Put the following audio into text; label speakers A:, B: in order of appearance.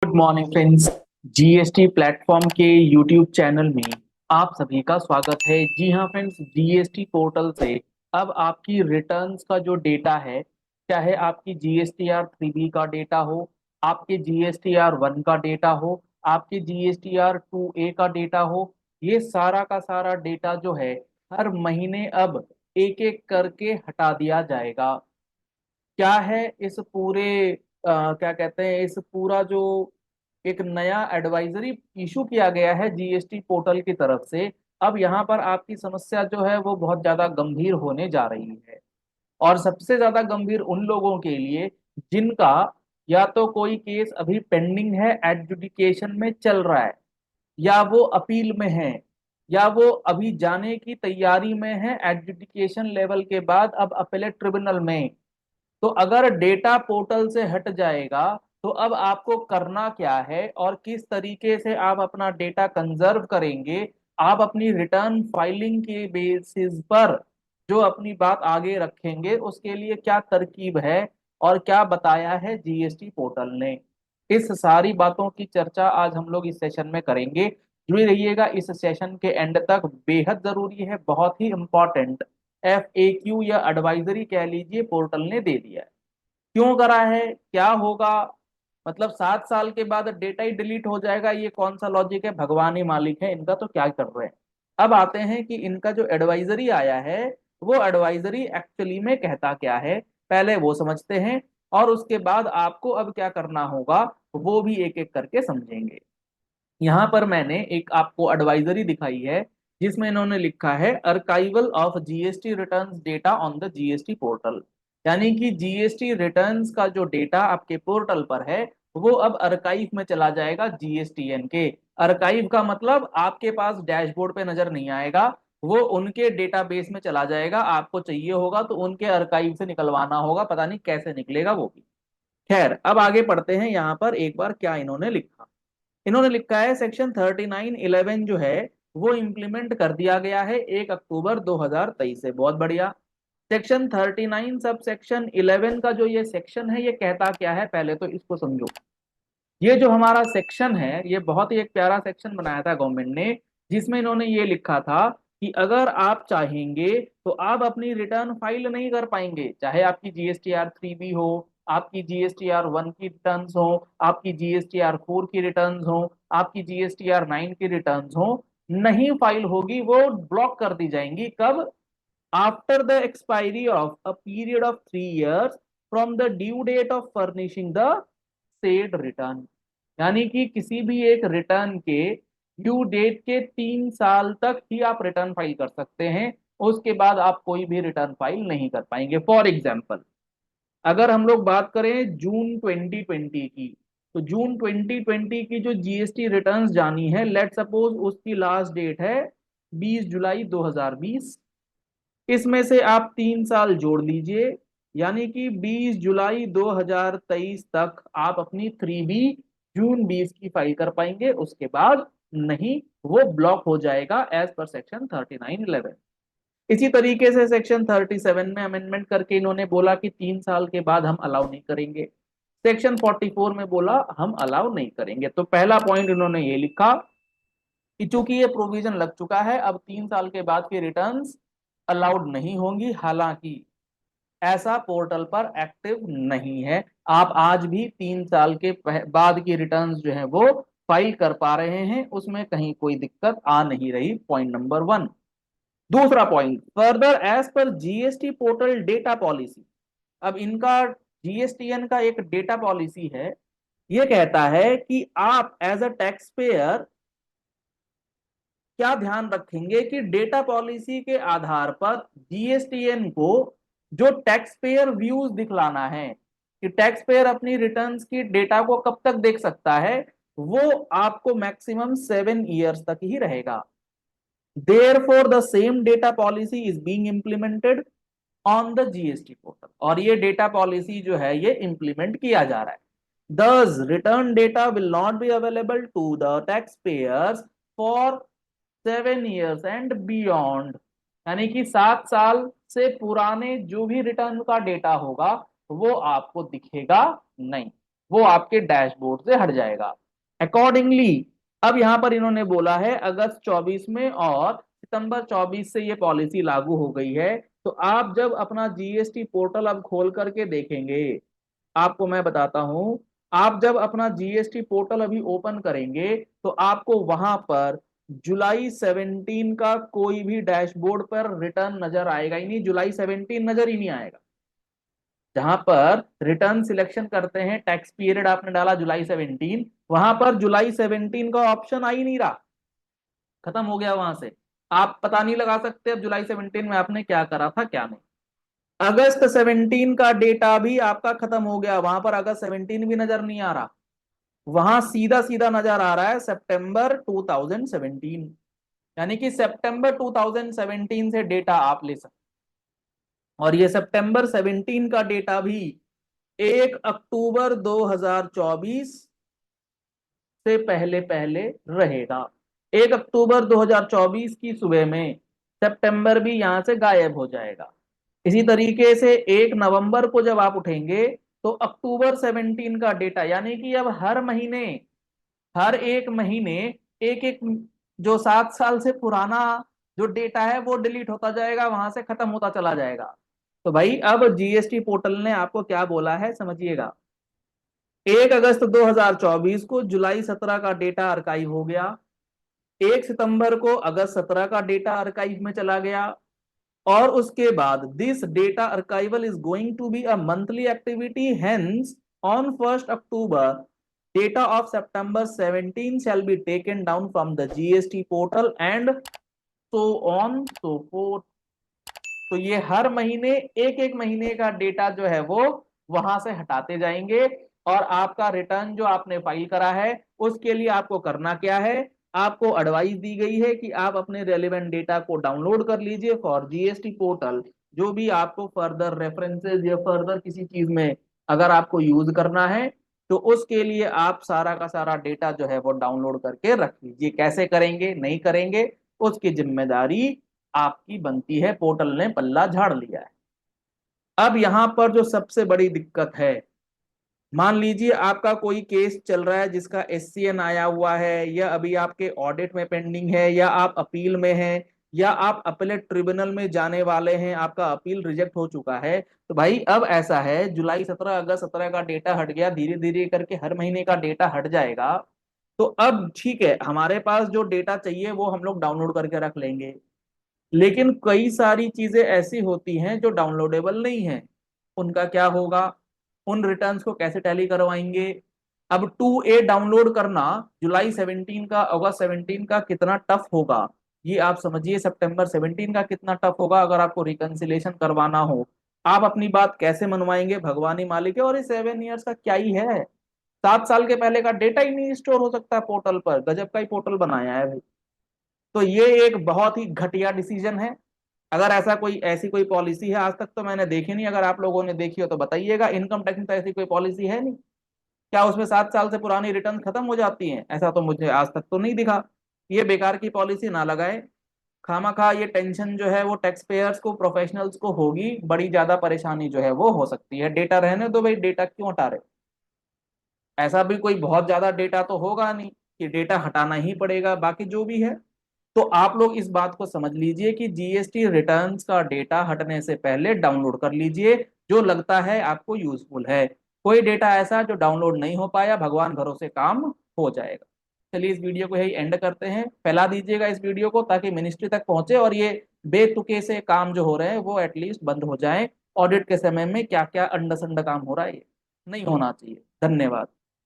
A: Good morning friends. GST platform के YouTube channel में आप सभी का स्वागत है। जी हाँ फ्रेंड्स, जीएसटी पोर्टल से अब आपकी रिटर्न्स का जो डेटा है, चाहे आपकी जीएसटीआर 3B का डेटा हो, आपके जीएसटीआर 1 का डेटा हो, आपके जीएसटीआर 2A का डेटा हो, ये सारा का सारा डेटा जो है हर महीने अब एक एक करके हटा दिया जाएगा। क्या है इस पूरे क्या कहते हैं, इस पूरा जो एक नया एडवाइजरी इशू किया गया है जीएसटी पोर्टल की तरफ से, अब यहाँ पर आपकी समस्या जो है वो बहुत ज्यादा गंभीर होने जा रही है। और सबसे ज्यादा गंभीर उन लोगों के लिए जिनका या तो कोई केस अभी पेंडिंग है, एडजुडिकेशन में चल रहा है, या वो अपील में है, या वो अभी जाने की तैयारी में है एडजुडिकेशन लेवल के बाद अब अपीलेट ट्रिब्यूनल में। तो अगर डेटा पोर्टल से हट जाएगा तो अब आपको करना क्या है और किस तरीके से आप अपना डेटा कंजर्व करेंगे, आप अपनी रिटर्न फाइलिंग के बेसिस पर जो अपनी बात आगे रखेंगे, उसके लिए क्या तरकीब है और क्या बताया है जीएसटी पोर्टल ने। इस सारी बातों की चर्चा आज हम लोग इस सेशन में करेंगे। जुड़े रहिएगा इस सेशन के एंड तक, बेहद जरूरी है, बहुत ही इंपॉर्टेंट FAQ या एडवाइजरी कह लीजिए पोर्टल ने दे दिया है। क्यों करा है, क्या होगा, मतलब 7 साल के बाद डेटा ही डिलीट हो जाएगा, ये कौन सा लॉजिक है, भगवान ही मालिक है इनका, तो क्या कर रहे हैं। अब आते हैं कि इनका जो एडवाइजरी आया है वो एडवाइजरी एक्चुअली में कहता क्या है, पहले वो समझते हैं और उसके बाद आपको अब क्या करना होगा वो भी एक एक करके समझेंगे। यहाँ पर मैंने एक आपको एडवाइजरी दिखाई है जिसमें इन्होंने लिखा है archival of GST returns data on the GST portal. यानी कि जीएसटी रिटर्न्स का जो डेटा आपके पोर्टल पर है वो अब अर्काइव में चला जाएगा जीएसटीएन के। अर्काइव का मतलब आपके पास डैशबोर्ड पे नजर नहीं आएगा, वो उनके डेटाबेस में चला जाएगा। आपको चाहिए होगा तो उनके अर्काइव से निकलवाना होगा, पता नहीं कैसे निकलेगा वो भी। खैर, अब आगे पढ़ते हैं यहाँ पर एक बार क्या इन्होंने लिखा। इन्होंने लिखा है सेक्शन 39(11) जो है वो इम्प्लीमेंट कर दिया गया है 1 अक्टूबर 2023 से। बहुत बढ़िया। सेक्शन 39 सब सेक्शन 11 का जो ये सेक्शन है ये कहता क्या है, पहले तो इसको समझो। ये जो हमारा सेक्शन है ये बहुत ही एक प्यारा सेक्शन बनाया था गवर्नमेंट ने, जिसमें इन्होंने ये लिखा था कि अगर आप चाहेंगे तो आप अपनी रिटर्न फाइल नहीं कर पाएंगे, चाहे आपकी जीएसटीआर 3B हो, आपकी जीएसटीआर 1 की रिटर्न्स हो, आपकी जीएसटीआर 4 की रिटर्न्स हो, आपकी जीएसटीआर 9 की रिटर्न्स हो, नहीं फाइल होगी, वो ब्लॉक कर दी जाएंगी। कब? After the expiry of a period of 3 years from the due date of furnishing the said return. यानी कि किसी भी एक रिटर्न के ड्यू डेट के 3 साल तक ही आप रिटर्न फाइल कर सकते हैं, उसके बाद आप कोई भी रिटर्न फाइल नहीं कर पाएंगे। फॉर एग्जाम्पल, अगर हम लोग बात करें जून 2020 की, तो जून 2020 की जो जीएसटी रिटर्न्स जानी है, लेट सपोज उसकी लास्ट डेट है 20 जुलाई 2020। इसमें से आप 3 साल जोड़ लीजिए, यानी कि 20 जुलाई 2023 तक आप अपनी 3B जून 20 की फाइल कर पाएंगे, उसके बाद नहीं, वो ब्लॉक हो जाएगा एज पर सेक्शन 39(11). इसी तरीके से सेक्शन 37 में अमेंडमेंट करके इन्होंने बोला कि 3 साल के बाद हम अलाउ नहीं करेंगे। सेक्शन 44 में बोला हम अलाउ नहीं करेंगे। तो पहला पॉइंट इन्होंने ये लिखा कि चूंकि ये प्रोविजन लग चुका है, अब 3 साल के बाद की रिटर्न्स अलाउड नहीं होंगी। हालांकि ऐसा पोर्टल पर एक्टिव नहीं है, आप आज भी 3 साल के बाद की रिटर्न्स जो है वो फाइल कर पा रहे हैं, उसमें कहीं कोई दिक्कत आ नहीं रही। Point number 1। दूसरा पॉइंट, फर्दर एज पर जीएसटी पोर्टल डेटा पॉलिसी। अब इनका जीएसटीएन का एक डेटा पॉलिसी है, ये कहता है कि आप एज अ टैक्स पेयर क्या ध्यान रखेंगे कि डेटा पॉलिसी के आधार पर जीएसटीएन को जो टैक्स पेयर व्यूज दिखलाना है, कि टैक्स पेयर अपनी रिटर्न्स की डेटा को कब तक देख सकता है, वो आपको मैक्सिमम 7 years तक ही रहेगा। Therefore, the same data policy is being implemented on the GST portal, और ये डेटा पॉलिसी जो है ये इंप्लीमेंट किया जा रहा है। Thus, return data will not be available to the taxpayers for 7 years and beyond। यानी कि 7 साल से पुराने जो भी रिटर्न का डेटा होगा वो आपको दिखेगा नहीं। वो आपके डैशबोर्ड से हट जाएगा। अकॉर्डिंगली अब यहाँ पर इन्होंने बोला है अगस्त 24 में और सितंबर 24 से ये पॉलिसी लागू हो गई है। तो आप जब अपना जीएसटी पोर्टल अब खोल करके देखेंगे, आपको मैं बताता हूं, आप जब अपना जीएसटी पोर्टल अभी ओपन करेंगे तो आपको वहां पर जुलाई 17 का कोई भी डैशबोर्ड पर रिटर्न नजर आएगा ही नहीं, जुलाई 17 नजर ही नहीं आएगा। जहां पर रिटर्न सिलेक्शन करते हैं, टैक्स पीरियड आपने डाला जुलाई 17, वहां पर जुलाई 17 का ऑप्शन आ ही नहीं रहा, खत्म हो गया वहां से। आप पता नहीं लगा सकते अब जुलाई 17 में आपने क्या करा था क्या नहीं। अगस्त 17 का डेटा भी आपका खत्म हो गया, वहां पर अगस्त 17 भी नजर नहीं आ रहा, वहां सीधा सीधा नजर आ रहा है सितंबर 2017। यानी कि सितंबर 2017 से डेटा आप ले सकते, और ये सितंबर 17 का डेटा भी 1 अक्टूबर 2024 से पहले पहले रहेगा। 1 अक्टूबर 2024 की सुबह में सितंबर भी यहां से गायब हो जाएगा। इसी तरीके से 1 नवंबर को जब आप उठेंगे तो अक्टूबर 17 का डेटा, यानी कि अब हर महीने, हर एक महीने एक एक जो 7 साल से पुराना जो डेटा है वो डिलीट होता जाएगा, वहां से खत्म होता चला जाएगा। तो भाई अब जीएसटी पोर्टल ने आपको क्या बोला है समझिएगा। 1 अगस्त 2024 को जुलाई 17 का डेटा आर्काइव हो गया, 1 सितंबर को अगस्त 17 का डेटा आर्काइव में चला गया, और उसके बाद this data archival is going to be a monthly activity, hence on 1st October data of September 17 shall be taken down from the GST portal and so on so forth। तो ये हर महीने एक एक महीने का डेटा जो है वो वहां से हटाते जाएंगे, और आपका रिटर्न जो आपने फाइल करा है उसके लिए आपको करना क्या है, आपको एडवाइस दी गई है कि आप अपने रेलिवेंट डेटा को डाउनलोड कर लीजिए फॉर जीएसटी पोर्टल। जो भी आपको फर्दर रेफरेंसेस या फर्दर किसी चीज में अगर आपको यूज करना है तो उसके लिए आप सारा का सारा डेटा जो है वो डाउनलोड करके रख लीजिए। कैसे करेंगे नहीं करेंगे उसकी जिम्मेदारी आपकी बनती है, पोर्टल ने पल्ला झाड़ लिया है। अब यहां पर जो सबसे बड़ी दिक्कत है, मान लीजिए आपका कोई केस चल रहा है जिसका एससीएन आया हुआ है, या अभी आपके ऑडिट में पेंडिंग है, या आप अपील में हैं, या आप अपीलेट ट्रिब्यूनल में जाने वाले हैं, आपका अपील रिजेक्ट हो चुका है। तो भाई अब ऐसा है, जुलाई 17 अगस्त 17 का डेटा हट गया, धीरे धीरे करके हर महीने का डेटा हट जाएगा। तो अब ठीक है, हमारे पास जो डेटा चाहिए वो हम लोग डाउनलोड करके रख लेंगे, लेकिन कई सारी चीजें ऐसी होती हैं जो डाउनलोडेबल नहीं है, उनका क्या होगा, उन रिटर्न्स को कैसे टैली करवाएंगे। अब 2A डाउनलोड करना जुलाई 17 का अगस्त 17 का कितना टफ होगा, ये आप समझिए सितंबर 17 का कितना टफ होगा अगर आपको रिकंसिलेशन करवाना हो। आप अपनी बात कैसे मनवाएंगे, भगवान ही मालिक है। और ये 7 ईयर्स का क्या ही है, 7 साल के पहले का डेटा ही नहीं स्टोर हो सकता पोर्टल पर, गजब का ही पोर्टल बनाया है भाई। तो ये एक बहुत ही घटिया डिसीजन है। अगर ऐसा कोई ऐसी कोई पॉलिसी है, आज तक तो मैंने देखी नहीं, अगर आप लोगों ने देखी हो तो बताइएगा। इनकम टैक्स में तो ऐसी कोई पॉलिसी है नहीं, क्या उसमें 7 साल से पुरानी रिटर्न खत्म हो जाती हैं? ऐसा तो मुझे आज तक तो नहीं दिखा। ये बेकार की पॉलिसी ना लगाए, खामा खा ये टेंशन जो है वो टैक्स पेयर्स को, प्रोफेशनल्स को होगी, बड़ी ज्यादा परेशानी जो है वो हो सकती है। डेटा रहने दो भाई, डेटा क्यों हटा रहे, ऐसा भी कोई बहुत ज्यादा डेटा तो होगा नहीं कि डेटा हटाना ही पड़ेगा, बाकी जो भी है। तो आप लोग इस बात को समझ लीजिए कि जीएसटी रिटर्न्स का डेटा हटने से पहले डाउनलोड कर लीजिए, जो लगता है आपको यूजफुल है। कोई डेटा ऐसा जो डाउनलोड नहीं हो पाया, भगवान भरोसे काम हो जाएगा। चलिए इस वीडियो को यही एंड करते हैं, फैला दीजिएगा इस वीडियो को ताकि मिनिस्ट्री तक पहुंचे और ये बेतुके से काम जो हो रहे हैं वो एटलीस्ट बंद हो जाए। ऑडिट के समय में क्या क्या अंडा संडा काम हो रहा है ये नहीं होना चाहिए। धन्यवाद।